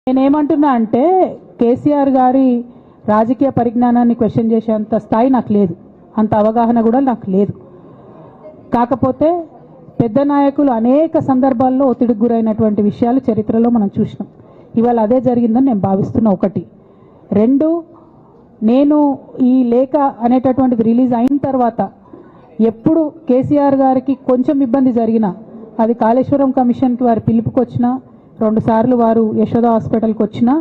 నేనేమంటున్నా అంటే కేసీఆర్ గారి రాజకీయ పరిజ్ఞానాన్ని క్వశ్చన్ చేసేంత స్థాయి నాకు లేదు, అంత అవగాహన కూడా నాకు లేదు. కాకపోతే పెద్ద నాయకులు అనేక సందర్భాల్లో ఒత్తిడికి గురైనటువంటి విషయాలు చరిత్రలో మనం చూసినాం. ఇవాళ అదే జరిగిందని నేను భావిస్తున్నా. ఒకటి. రెండు, నేను ఈ లేఖ అనేటటువంటిది రిలీజ్ అయిన తర్వాత ఎప్పుడు కేసీఆర్ గారికి కొంచెం ఇబ్బంది జరిగినా, అది కాళేశ్వరం కమిషన్కి వారి పిలుపుకి వచ్చినా, 2 సార్లు వారు యశోద హాస్పిటల్కి వచ్చినా,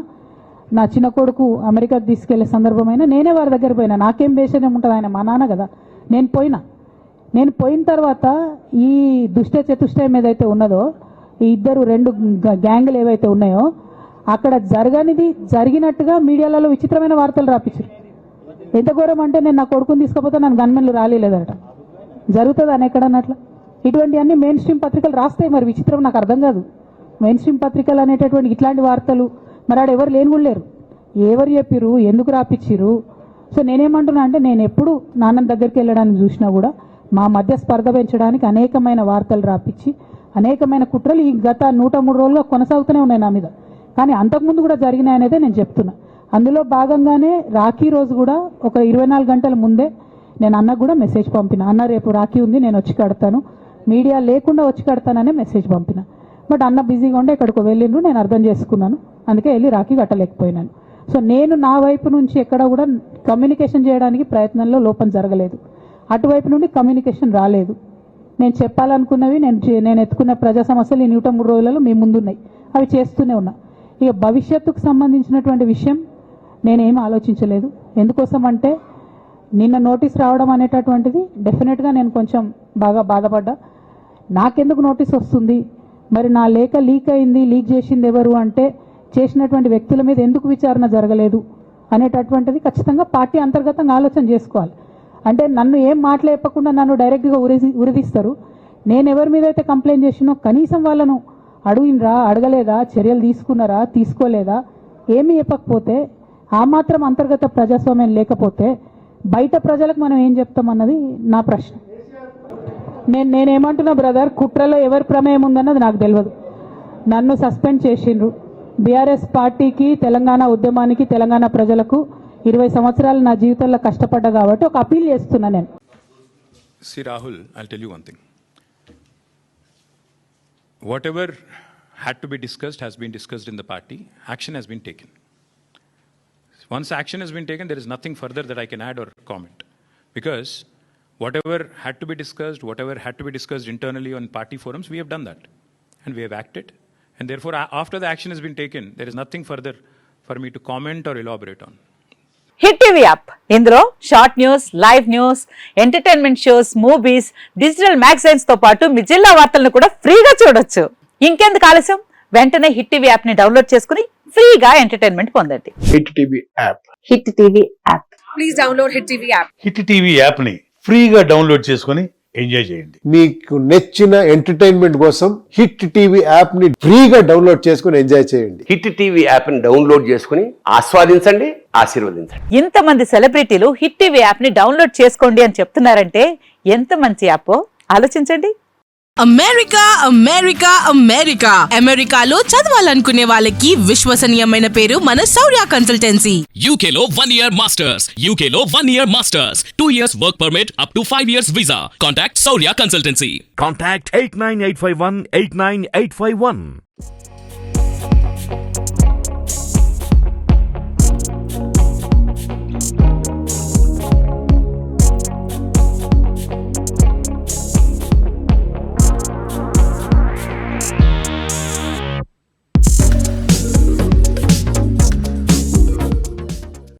నా చిన్న కొడుకు అమెరికాకు తీసుకెళ్లే సందర్భమైనా నేనే వారి దగ్గర పోయినా. నాకేం బేషనే ఉంటుంది, ఆయన మా నాన్న కదా. నేను పోయిన తర్వాత ఈ దుష్ట చతుష్టయం ఏదైతే ఉన్నదో, ఈ ఇద్దరు 2 గ్యాంగులు ఏవైతే ఉన్నాయో అక్కడ జరగనిది జరిగినట్టుగా మీడియాలలో విచిత్రమైన వార్తలు రాపించారు. ఎంత ఘోరం అంటే, నేను నా కొడుకుని తీసుకపోతే నన్ను గన్మెన్లు రాలేదట. జరుగుతుంది అని ఎక్కడన్నట్ల. ఇటువంటివన్నీ మెయిన్ స్ట్రీమ్ పత్రికలు రాస్తాయి. మరి విచిత్రం నాకు అర్థం కాదు. మెయిన్ స్ట్రీమ్ పత్రికలు అనేటటువంటి ఇట్లాంటి వార్తలు మరి ఆడ ఎవరు లేని కూడా లేరు. ఎవరు చెప్పిరు, ఎందుకు రాపిచ్చిరు? సో నేనేమంటున్నా అంటే, నేను ఎప్పుడు నాన్న దగ్గరికి వెళ్ళడానికి చూసినా కూడా మా మధ్య స్పర్ధ పెంచడానికి అనేకమైన వార్తలు రాపించి అనేకమైన కుట్రలు ఈ గత 103 రోజులుగా కొనసాగుతూనే ఉన్నాయి నా మీద. కానీ అంతకుముందు కూడా జరిగినాయనేదే నేను చెప్తున్నా. అందులో భాగంగానే రాఖీ రోజు కూడా ఒక 24 గంటల ముందే నేను అన్నకు కూడా మెసేజ్ పంపిన. అన్న రేపు రాఖీ ఉంది, నేను వచ్చి కడతాను, మీడియా లేకుండా వచ్చి కడతాననే మెసేజ్ పంపిన. బట్ అన్న బిజీగా ఉండే ఎక్కడికో వెళ్ళిండ్రు, నేను అర్థం చేసుకున్నాను, అందుకే వెళ్ళి రాఖీ కట్టలేకపోయినాను. సో నేను నా వైపు నుంచి ఎక్కడ కూడా కమ్యూనికేషన్ చేయడానికి ప్రయత్నంలో లోపం జరగలేదు. అటువైపు నుండి కమ్యూనికేషన్ రాలేదు. నేను చెప్పాలనుకున్నవి, నేను ఎత్తుకున్న ప్రజా సమస్యలు ఈ 103 రోజులలో మీ ముందున్నాయి, అవి చేస్తూనే ఉన్నా. ఇక భవిష్యత్తుకు సంబంధించినటువంటి విషయం నేనేం ఆలోచించలేదు. ఎందుకోసం అంటే, నిన్న నోటీస్ రావడం అనేటటువంటిది డెఫినెట్గా నేను కొంచెం బాగా బాధపడ్డా. నాకెందుకు నోటీస్ వస్తుంది, మరి నా లేఖ లీక్ అయింది, లీక్ చేసింది ఎవరు అంటే చేసినటువంటి వ్యక్తుల మీద ఎందుకు విచారణ జరగలేదు అనేటటువంటిది ఖచ్చితంగా పార్టీ అంతర్గతంగా ఆలోచన చేసుకోవాలి. అంటే నన్ను ఏం మాట్లాడకుండా నన్ను డైరెక్ట్గా ఉరిదీస్తారు. నేను ఎవరి మీద అయితే కంప్లైంట్ చేసినో కనీసం వాళ్ళను అడిగినరా, అడగలేదా, చర్యలు తీసుకున్నారా, తీసుకోలేదా, ఏమీ చెప్పకపోతే, ఆ మాత్రం అంతర్గత ప్రజాస్వామ్యం లేకపోతే బయట ప్రజలకు మనం ఏం చెప్తామన్నది నా ప్రశ్న. నేనేమంటున్నా బ్రదర్, కుట్రలో ఎవరి ప్రమేయం ఉందన్నది నాకు తెలియదు. నన్ను సస్పెండ్ చేసిండ్రు. బీఆర్ఎస్ పార్టీకి, తెలంగాణ ఉద్యమానికి, తెలంగాణ ప్రజలకు 20 సంవత్సరాలు నా జీవితంలో కష్టపడ్డా కాబట్టి ఒక అపీల్ చేస్తున్నా నేను. See Rahul, I'll tell you one thing. Whatever had to be discussed has been discussed in the party. Action has been taken. Once action has been taken, there is nothing further that I can add or comment. Because whatever had to be discussed internally on party forums, we have done that. And we have acted. And therefore, after the action has been taken, there is nothing further for me to comment or elaborate on. Hit TV app, ఇందులో short news, live news, entertainment shows, movies, digital magazines తో పాటు మీ జిల్లా వార్తలను కూడా ఫ్రీగా చూడొచ్చు. ఇంకెందుకు ఆలస్యం, వెంటనే హిట్ టీవీ యాప్ ని డౌన్లోడ్ చేసుకుని ఫ్రీగా ఎంటర్టైన్మెంట్ పొందండి. Hit TV app. Hit TV app. Please download hit TV app. Hit TV app ని ఫ్రీగా డౌన్లోడ్ చేసుకుని ఎంజాయ్ చేయండి. మీకు నచ్చిన ఎంటర్టైన్మెంట్ కోసం హిట్ టీవీ యాప్ ని ఫ్రీగా డౌన్లోడ్ చేసుకుని ఎంజాయ్ చేయండి. హిట్ టీవీ యాప్ ని డౌన్లోడ్ చేసుకుని ఆస్వాదించండి, ఆశీర్వదించండి. ఇంతమంది సెలబ్రిటీలు హిట్ టీవీ యాప్ ని డౌన్లోడ్ చేసుకోండి అని చెప్తున్నారంటే ఎంత మంచి యాప్ ఆలోచించండి. అమెరికా అమెరికా అమెరికా అమెరికాలో చదవాలనుకునే వాళ్ళకి విశ్వసనీయమైన పేరు మన శౌర్య కన్సల్టెన్సీ. UK లో 1 year masters, UK లో 1 year masters, 2 years work permit up to 5 years visa. Contact Saurya Consultancy. Contact 89851 89851.